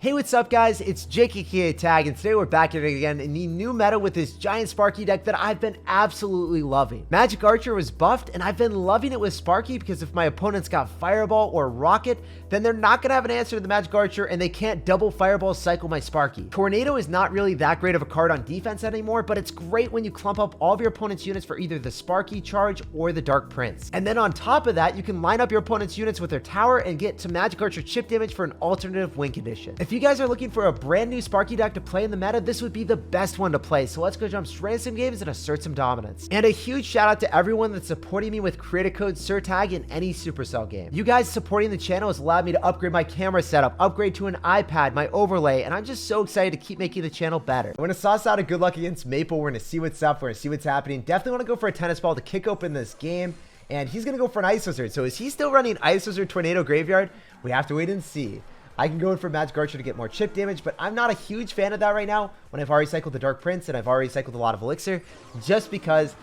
Hey, what's up guys, it's SirTagCR, and today we're back at it again in the new meta with this giant Sparky deck that I've been absolutely loving. Magic Archer was buffed, and I've been loving it with Sparky because if my opponent's got Fireball or Rocket, then they're not going to have an answer to the Magic Archer, and they can't double Fireball cycle my Sparky. Tornado is not really that great of a card on defense anymore, but it's great when you clump up all of your opponent's units for either the Sparky charge or the Dark Prince. And then on top of that, you can line up your opponent's units with their tower and get to Magic Archer chip damage for an alternative win condition. If you guys are looking for a brand new Sparky deck to play in the meta, this would be the best one to play. So let's go jump straight into some games and assert some dominance. And a huge shout out to everyone that's supporting me with creator code SirTag in any Supercell game. You guys supporting the channel has allowed me to upgrade my camera setup, upgrade to an iPad, my overlay, and I'm just so excited to keep making the channel better. We're gonna sauce out a good luck against Maple. We're gonna see what's up. We're gonna see what's happening. Definitely want to go for a tennis ball to kick open this game. And he's gonna go for an Ice Wizard. So is he still running Ice Wizard Tornado Graveyard? We have to wait and see. I can go in for Magic Archer to get more chip damage, but I'm not a huge fan of that right now when I've already cycled the Dark Prince and I've already cycled a lot of Elixir, just because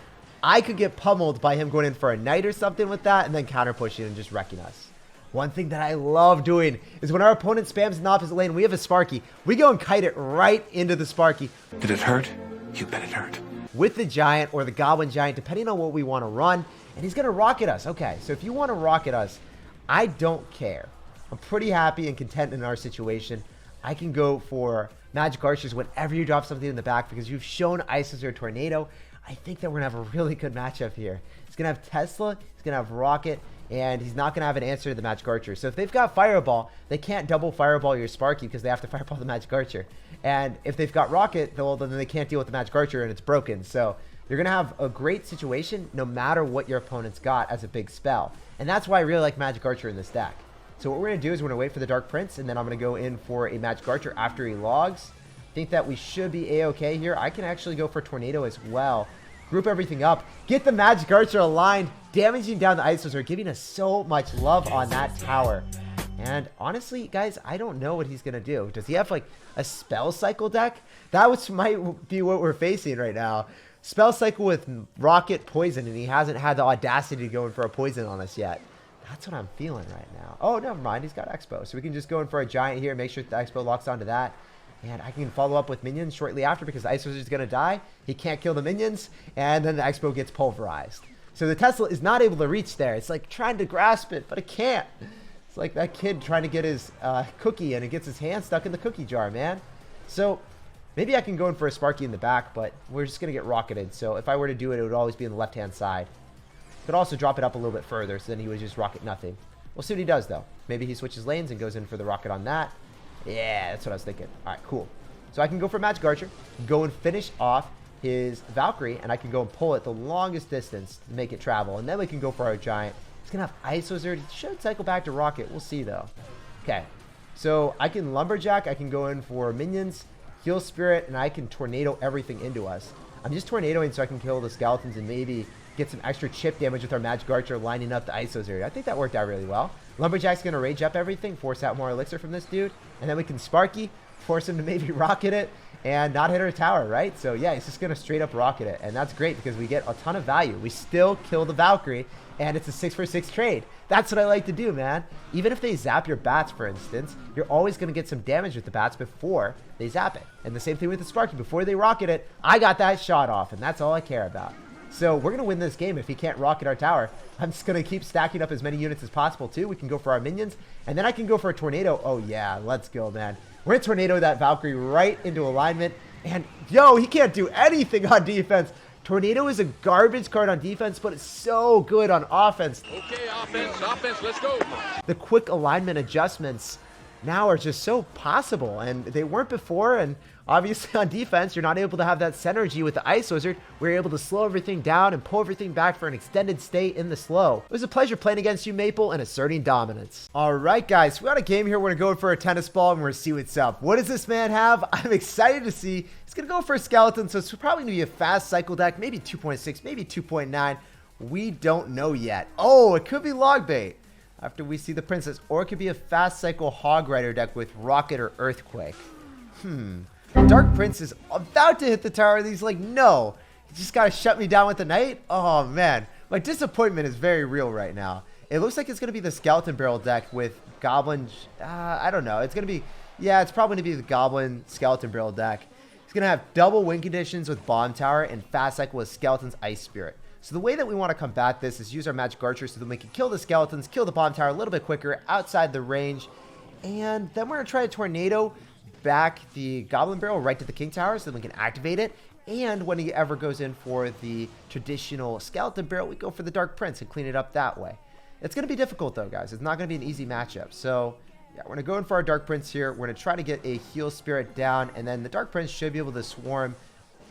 I could get pummeled by him going in for a Knight or something with that and then counter pushing and just wrecking us. One thing that I love doing is when our opponent spams in the opposite lane, we have a Sparky. We go and kite it right into the Sparky. Did it hurt? You bet it hurt. With the Giant or the Goblin Giant, depending on what we want to run, and he's going to rocket us. Okay, so if you want to rocket us, I don't care. I'm pretty happy and content in our situation. I can go for Magic Archers whenever you drop something in the back because you've shown Ice Wizard Tornado. I think that we're going to have a really good matchup here. He's going to have Tesla, he's going to have Rocket, and he's not going to have an answer to the Magic Archer. So if they've got Fireball, they can't double Fireball your Sparky because they have to Fireball the Magic Archer. And if they've got Rocket, well, then they can't deal with the Magic Archer and it's broken. So you're going to have a great situation no matter what your opponent's got as a big spell. And that's why I really like Magic Archer in this deck. So what we're going to do is we're going to wait for the Dark Prince, and then I'm going to go in for a Magic Archer after he logs. I think that we should be A-okay here. I can actually go for Tornado as well. Group everything up. Get the Magic Archer aligned, damaging down the Ice Wizard, giving us so much love on that tower. And honestly, guys, I don't know what he's going to do. Does he have like a Spell Cycle deck? That might be what we're facing right now. Spell Cycle with Rocket Poison, and he hasn't had the audacity to go in for a Poison on us yet. That's what I'm feeling right now. Oh, never mind. He's got Expo. So we can just go in for a Giant here, make sure the Expo locks onto that. And I can follow up with minions shortly after because the Ice Wizard is going to die. He can't kill the minions. And then the Expo gets pulverized. So the Tesla is not able to reach there. It's like trying to grasp it, but it can't. It's like that kid trying to get his cookie and it gets his hand stuck in the cookie jar, man. So maybe I can go in for a Sparky in the back, but we're just going to get rocketed. So if I were to do it, it would always be on the left-hand side. Could also drop it up a little bit further, so then he would just rocket nothing. We'll see what he does, though. Maybe he switches lanes and goes in for the rocket on that. Yeah, that's what I was thinking. All right, cool. So I can go for Magic Archer, go and finish off his Valkyrie, and I can go and pull it the longest distance to make it travel. And then we can go for our Giant. He's going to have Ice Wizard. He should cycle back to Rocket. We'll see, though. Okay, so I can Lumberjack. I can go in for minions, Heal Spirit, and I can Tornado everything into us. I'm just tornadoing so I can kill the skeletons and maybe get some extra chip damage with our Magic Archer lining up the Ice Wizard. I think that worked out really well. Lumberjack's going to rage up everything, force out more Elixir from this dude, and then we can Sparky, force him to maybe rocket it and not hit our tower, right? So yeah, he's just going to straight up rocket it, and that's great because we get a ton of value. We still kill the Valkyrie, and it's a 6-for-6 trade. That's what I like to do, man. Even if they zap your bats, for instance, you're always going to get some damage with the bats before they zap it. And the same thing with the Sparky. Before they rocket it, I got that shot off, and that's all I care about. So we're going to win this game if he can't rocket our tower. I'm just going to keep stacking up as many units as possible, too. We can go for our minions, and then I can go for a Tornado. Oh, yeah, let's go, man. We're going to Tornado that Valkyrie right into alignment. And, yo, he can't do anything on defense. Tornado is a garbage card on defense, but it's so good on offense. Okay, offense, let's go. The quick alignment adjustments now are just so possible, and they weren't before. And obviously on defense, you're not able to have that synergy with the Ice Wizard. We're able to slow everything down and pull everything back for an extended stay in the slow. It was a pleasure playing against you, Maple, and asserting dominance. All right, guys, we got a game here. We're gonna go for a tennis ball, and we're gonna see what's up. What does this man have? I'm excited to see. He's gonna go for a skeleton, so it's probably gonna be a fast cycle deck, maybe 2.6, maybe 2.9. We don't know yet. Oh, it could be log bait after we see the princess, or it could be a fast cycle hog rider deck with rocket or earthquake. Dark Prince is about to hit the tower, and he's like, no, you just gotta shut me down with the Knight. Oh man, my disappointment is very real right now. It looks like it's gonna be the skeleton barrel deck with goblins. I don't know, it's gonna be Yeah, it's probably going to be the Goblin Skeleton Barrel deck. He's going to have double win conditions with Bomb Tower and fast cycle with Skeleton's Ice Spirit. So the way that we want to combat this is use our Magic Archer so that we can kill the Skeletons, kill the Bomb Tower a little bit quicker outside the range. And then we're going to try to Tornado back the Goblin Barrel right to the King Tower so that we can activate it. And when he ever goes in for the traditional Skeleton Barrel, we go for the Dark Prince and clean it up that way. It's going to be difficult though, guys. It's not going to be an easy matchup. So yeah, we're going to go in for our Dark Prince here. We're going to try to get a Heal Spirit down, and then the Dark Prince should be able to swarm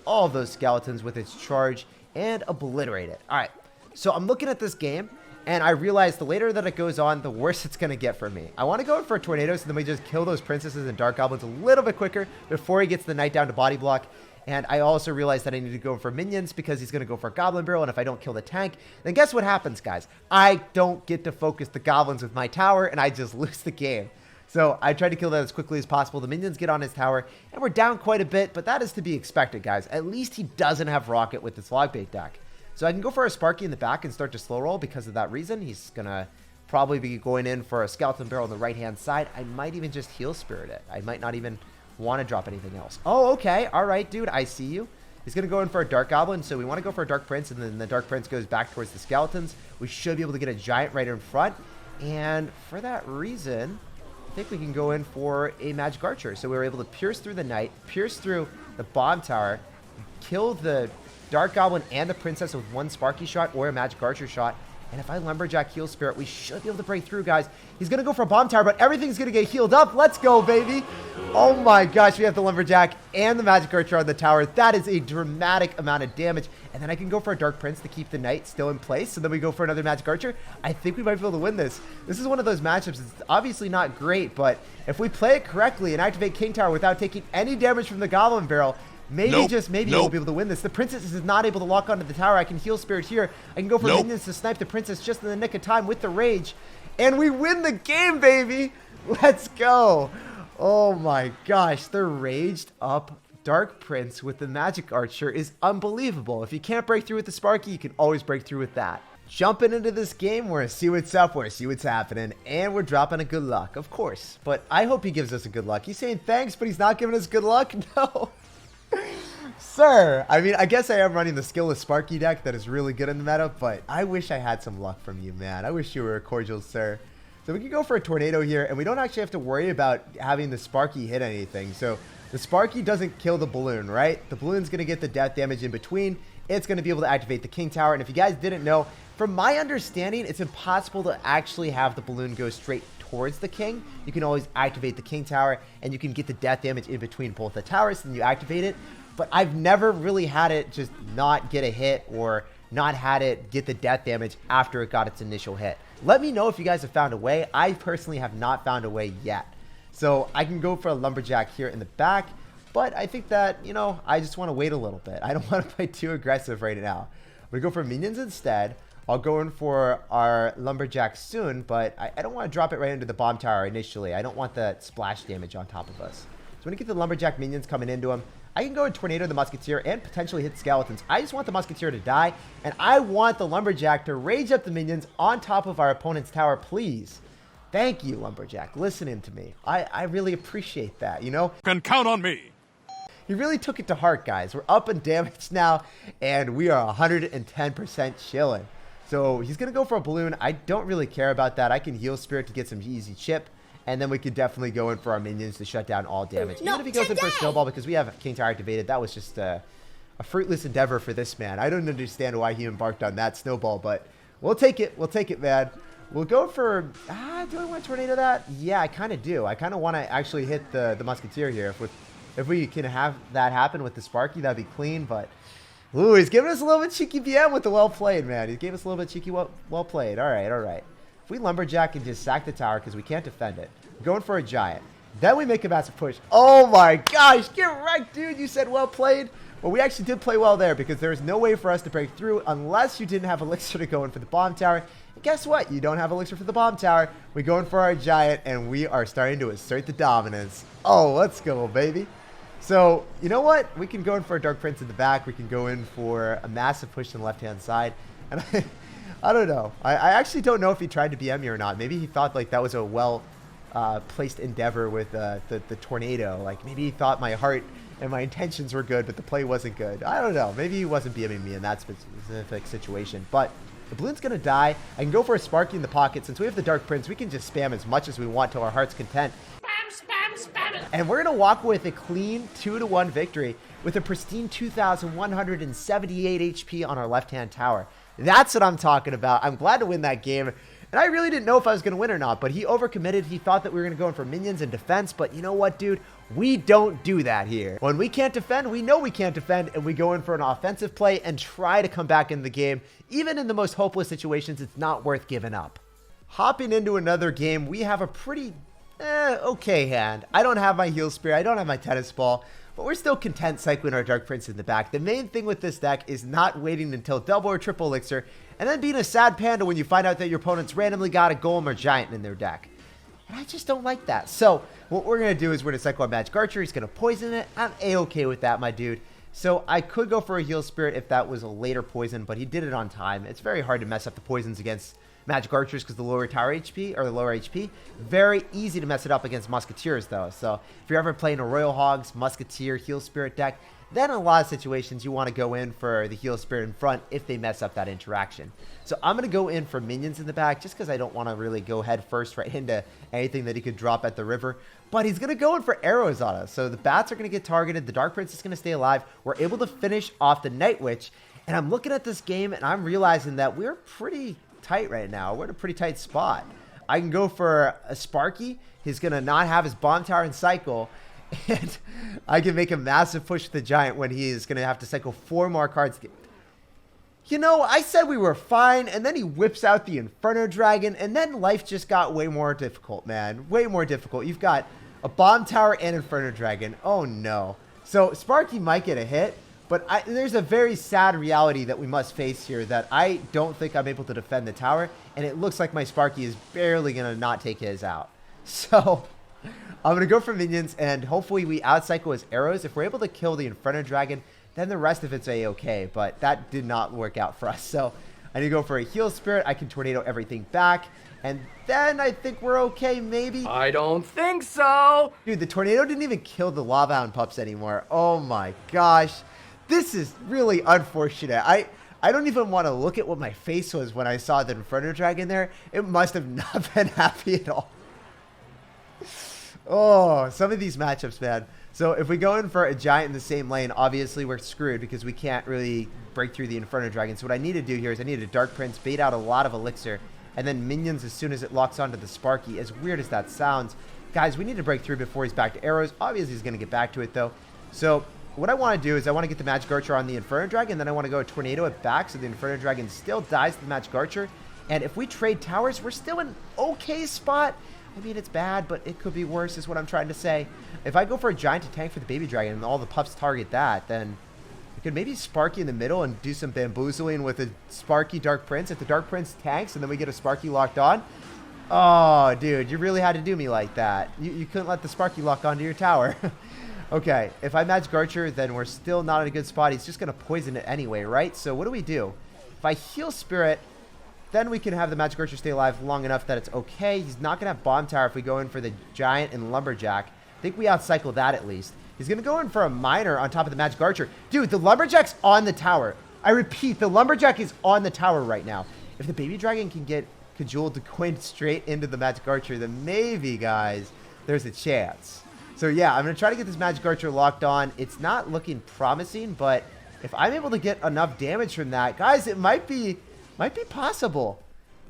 all of those Skeletons with its charge and obliterate it. All right, so I'm looking at this game, and I realize the later that it goes on, the worse it's going to get for me. I want to go in for a Tornado so then we just kill those Princesses and Dark Goblins a little bit quicker before he gets the Knight down to body block. And I also realized that I need to go for minions because he's going to go for a Goblin Barrel, and if I don't kill the tank, then guess what happens, guys? I don't get to focus the Goblins with my tower, and I just lose the game. So I tried to kill that as quickly as possible. The minions get on his tower, and we're down quite a bit, but that is to be expected, guys. At least he doesn't have Rocket with his Logbait deck. So I can go for a Sparky in the back and start to slow roll because of that reason. He's going to probably be going in for a Skeleton Barrel on the right-hand side. I might even just Heal Spirit it. I might not even want to drop anything else. Oh, okay. All right, dude. I see you. He's going to go in for a Dark Goblin, so we want to go for a Dark Prince, and then the Dark Prince goes back towards the Skeletons. We should be able to get a Giant right in front, and for that reason, I think we can go in for a Magic Archer. So we were able to pierce through the Knight, pierce through the Bomb Tower, kill the Dark Goblin and the Princess with one Sparky shot or a Magic Archer shot. And if I Lumberjack Heal Spirit, we should be able to break through, guys. He's going to go for a Bomb Tower, but everything's going to get healed up. Let's go, baby. Oh my gosh, we have the Lumberjack and the Magic Archer on the tower. That is a dramatic amount of damage. And then I can go for a Dark Prince to keep the Knight still in place. So then we go for another Magic Archer. I think we might be able to win this. This is one of those matchups. It's obviously not great, but if we play it correctly and activate King Tower without taking any damage from the Goblin Barrel, maybe, just maybe we'll be able to win this. The Princess is not able to lock onto the tower. I can Heal Spirit here. I can go for minions to snipe the Princess just in the nick of time with the Rage. And we win the game, baby. Let's go. Oh my gosh. The raged up Dark Prince with the Magic Archer is unbelievable. If you can't break through with the Sparky, you can always break through with that. Jumping into this game, we're going to see what's up, we're going to see what's happening, and we're dropping a good luck, of course. But I hope he gives us a good luck. He's saying thanks, but he's not giving us good luck? No. Sir, I mean, I guess I am running the skillless Sparky deck that is really good in the meta, but I wish I had some luck from you, man. I wish you were a cordial sir. So we can go for a Tornado here, and we don't actually have to worry about having the Sparky hit anything. So the Sparky doesn't kill the balloon, right? The balloon's going to get the death damage in between. It's going to be able to activate the King Tower, and if you guys didn't know, from my understanding, it's impossible to actually have the balloon go straight towards the king. You can always activate the King Tower, and you can get the death damage in between both the towers, and you activate it. But I've never really had it just not get a hit or not had it get the death damage after it got its initial hit. Let me know if you guys have found a way. I personally have not found a way yet. So I can go for a Lumberjack here in the back, but I think that, you know, I just want to wait a little bit. I don't want to play too aggressive right now. We go for minions instead. I'll go in for our Lumberjack soon, but I don't want to drop it right into the Bomb Tower initially. I don't want that splash damage on top of us. So when you get the Lumberjack minions coming into him, I can go and Tornado the Musketeer and potentially hit Skeletons. I just want the Musketeer to die, and I want the Lumberjack to rage up the minions on top of our opponent's tower, please. Thank you, Lumberjack, listening to me. I really appreciate that, you know? Can count on me. He really took it to heart, guys. We're up in damage now, and we are 110% chilling. So he's going to go for a balloon. I don't really care about that. I can Heal Spirit to get some easy chip. And then we could definitely go in for our minions to shut down all damage. Even if he goes in for a snowball, because we have King Tower activated, that was just a fruitless endeavor for this man. I don't understand why he embarked on that snowball, but we'll take it. We'll take it, man. We'll go for... do I want to Tornado that? Yeah, I kind of do. I kind of want to actually hit the Musketeer here. If we can have that happen with the Sparky, that'd be clean, but... Ooh, he's giving us a little bit cheeky PM with the well played, man. He gave us a little bit cheeky well played. All right, all right. If we Lumberjack and just sack the tower because we can't defend it, we're going for a Giant. Then we make a massive push. Oh my gosh, get wrecked, dude. You said well played. Well, we actually did play well there because there is no way for us to break through unless you didn't have Elixir to go in for the Bomb Tower. And guess what? You don't have Elixir for the Bomb Tower. We go in for our Giant, and we are starting to assert the dominance. Oh, let's go, baby. So, you know what? We can go in for a Dark Prince in the back. We can go in for a massive push on the left-hand side. And I don't know. I actually don't know if he tried to BM me or not. Maybe he thought like that was a well placed endeavor with the tornado. Like, maybe he thought my heart and my intentions were good, but the play wasn't good. I don't know. Maybe he wasn't BMing me in that specific situation. But the balloon's going to die. I can go for a Sparky in the pocket. Since we have the Dark Prince, we can just spam as much as we want till our heart's content. Spam. And we're going to walk with a clean 2-1 victory with a pristine 2,178 HP on our left-hand tower. That's what I'm talking about. I'm glad to win that game. And I really didn't know if I was going to win or not, but he overcommitted. He thought that we were going to go in for minions and defense, but you know what, dude? We don't do that here. When we can't defend, we know we can't defend, and we go in for an offensive play and try to come back in the game. Even in the most hopeless situations, it's not worth giving up. Hopping into another game, we have a pretty okay hand. I don't have my heal spear. I don't have my tennis ball. But we're still content cycling our Dark Prince in the back. The main thing with this deck is not waiting until double or triple elixir and then being a sad panda when you find out that your opponent's randomly got a golem or giant in their deck. And I just don't like that. So what we're going to do is we're going to cycle our Magic Archer. He's going to poison it. I'm A-okay with that, my dude. So I could go for a heal spirit if that was a later poison, but he did it on time. It's very hard to mess up the poisons against Magic Archers because the lower tower HP or the lower HP. Very easy to mess it up against Musketeers though. So if you're ever playing a Royal Hogs, Musketeer, Heal Spirit deck, then in a lot of situations you want to go in for the Heal Spirit in front if they mess up that interaction. So I'm going to go in for minions in the back just because I don't want to really go head first right into anything that he could drop at the river. But he's going to go in for arrows on us. So the bats are going to get targeted. The Dark Prince is going to stay alive. We're able to finish off the Night Witch. And I'm looking at this game and I'm realizing that we're pretty tight right now. We're in a pretty tight spot. I can go for a Sparky. He's going to not have his bomb tower and cycle. And I can make a massive push with the giant when he is going to have to cycle 4 more cards. You know, I said we were fine, and then he whips out the Inferno Dragon, and then life just got way more difficult, man. Way more difficult. You've got a bomb tower and Inferno Dragon. Oh, no. So Sparky might get a hit, but there's a very sad reality that we must face here that I don't think I'm able to defend the tower, and it looks like my Sparky is barely going to not take his out. So I'm going to go for minions, and hopefully we outcycle his arrows. If we're able to kill the Inferno Dragon, then the rest of it's A-okay, but that did not work out for us. So I need to go for a heal spirit. I can tornado everything back, and then I think we're okay, maybe. I don't think so. Dude, the tornado didn't even kill the Lava Hound pups anymore. Oh my gosh. This is really unfortunate. I don't even want to look at what my face was when I saw the Inferno Dragon there. It must have not been happy at all. Oh, some of these matchups, man. So if we go in for a giant in the same lane, obviously we're screwed because we can't really break through the Inferno Dragon. So what I need to do here is I need a Dark Prince, bait out a lot of elixir, and then minions as soon as it locks onto the Sparky. As weird as that sounds, guys, we need to break through before he's back to arrows. Obviously he's going to get back to it though. So what I want to do is I want to get the Magic Archer on the Inferno Dragon, then I want to go tornado it back so the Inferno Dragon still dies to the Magic Archer. And if we trade towers, we're still in an okay spot. I mean, it's bad, but it could be worse is what I'm trying to say. If I go for a giant to tank for the baby dragon and all the pups target that, then we could maybe Sparky in the middle and do some bamboozling with a Sparky Dark Prince. If the Dark Prince tanks and then we get a Sparky locked on. Oh, dude, you really had to do me like that. You couldn't let the Sparky lock onto your tower. Okay, if I Magic Archer, then we're still not in a good spot. He's just going to poison it anyway, right? So what do? If I heal Spirit, then we can have the Magic Archer stay alive long enough that it's okay. He's not going to have Bomb Tower if we go in for the Giant and Lumberjack. I think we outcycle that at least. He's going to go in for a Miner on top of the Magic Archer. Dude, the Lumberjack's on the tower. I repeat, the Lumberjack is on the tower right now. If the Baby Dragon can get cajoled to coin straight into the Magic Archer, then maybe, guys, there's a chance. So yeah, I'm going to try to get this Magic Archer locked on. It's not looking promising, but if I'm able to get enough damage from that, guys, it might be possible.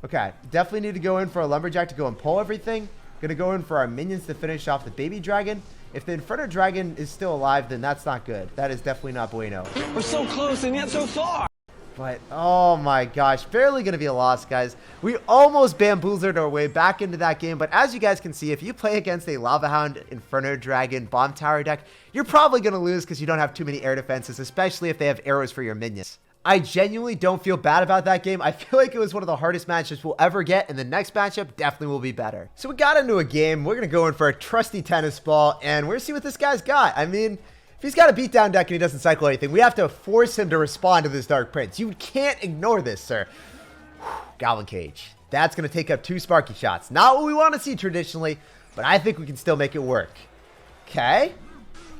Okay, definitely need to go in for a Lumberjack to go and pull everything. Gonna go in for our minions to finish off the Baby Dragon. If the Inferno Dragon is still alive, then that's not good. That is definitely not bueno. We're so close and yet so far. But, oh my gosh, barely going to be a loss, guys. We almost bamboozled our way back into that game, but as you guys can see, if you play against a Lava Hound, Inferno Dragon, Bomb Tower deck, you're probably going to lose because you don't have too many air defenses, especially if they have arrows for your minions. I genuinely don't feel bad about that game. I feel like it was one of the hardest matchups we'll ever get, and the next matchup definitely will be better. So we got into a game. We're going to go in for a trusty tennis ball, and we're going to see what this guy's got. I mean, if he's got a beatdown deck and he doesn't cycle anything, we have to force him to respond to this Dark Prince. You can't ignore this, sir. Whew, Goblin Cage. That's going to take up 2 Sparky shots. Not what we want to see traditionally, but I think we can still make it work. Okay.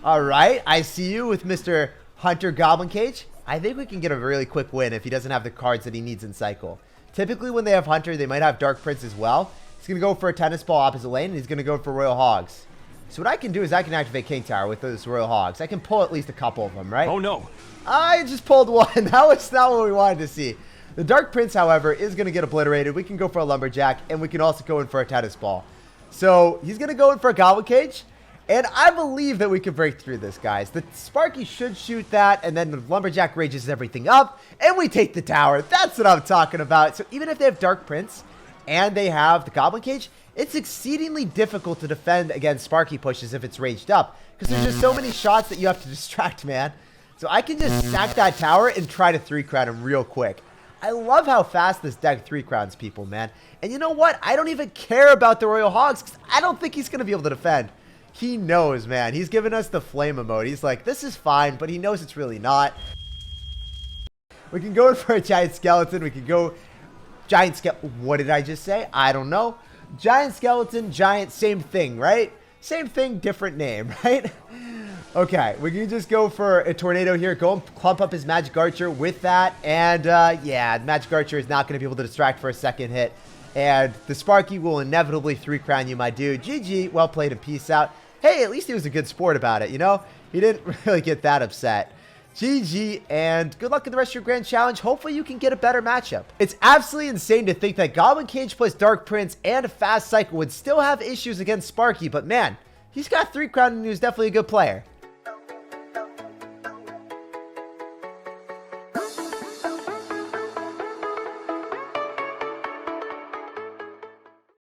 All right. I see you with Mr. Hunter Goblin Cage. I think we can get a really quick win if he doesn't have the cards that he needs in cycle. Typically, when they have Hunter, they might have Dark Prince as well. He's going to go for a tennis ball opposite lane, and he's going to go for Royal Hogs. So what I can do is I can activate King Tower with those Royal Hogs. I can pull at least a couple of them, right? Oh no. I just pulled one. That was not what we wanted to see. The Dark Prince, however, is going to get obliterated. We can go for a Lumberjack, and we can also go in for a tennis ball. So he's going to go in for a Goblin Cage. And I believe that we can break through this, guys. The Sparky should shoot that, and then the Lumberjack rages everything up, and we take the tower. That's what I'm talking about. So even if they have Dark Prince and they have the Goblin Cage, it's exceedingly difficult to defend against Sparky pushes if it's raged up, because there's just so many shots that you have to distract, man. So I can just stack that tower and try to 3-crown him real quick. I love how fast this deck 3-crowns people, man. And you know what? I don't even care about the Royal Hogs, because I don't think he's going to be able to defend. He knows, man. He's giving us the flame emote. He's like, this is fine, but he knows it's really not. We can go in for a giant skeleton. We can go giant skeleton. What did I just say? I don't know. Giant skeleton, giant, same thing, right? Same thing, different name, right? Okay, we can just go for a tornado here. Go and clump up his Magic Archer with that. And yeah, Magic Archer is not going to be able to distract for a second hit. And the Sparky will inevitably 3-crown you, my dude. GG, well played and peace out. Hey, at least he was a good sport about it, you know? He didn't really get that upset. GG, and good luck in the rest of your grand challenge. Hopefully you can get a better matchup. It's absolutely insane to think that Goblin Cage plus Dark Prince and a fast cycle would still have issues against Sparky, but man, he's got 3-crown and he was definitely a good player.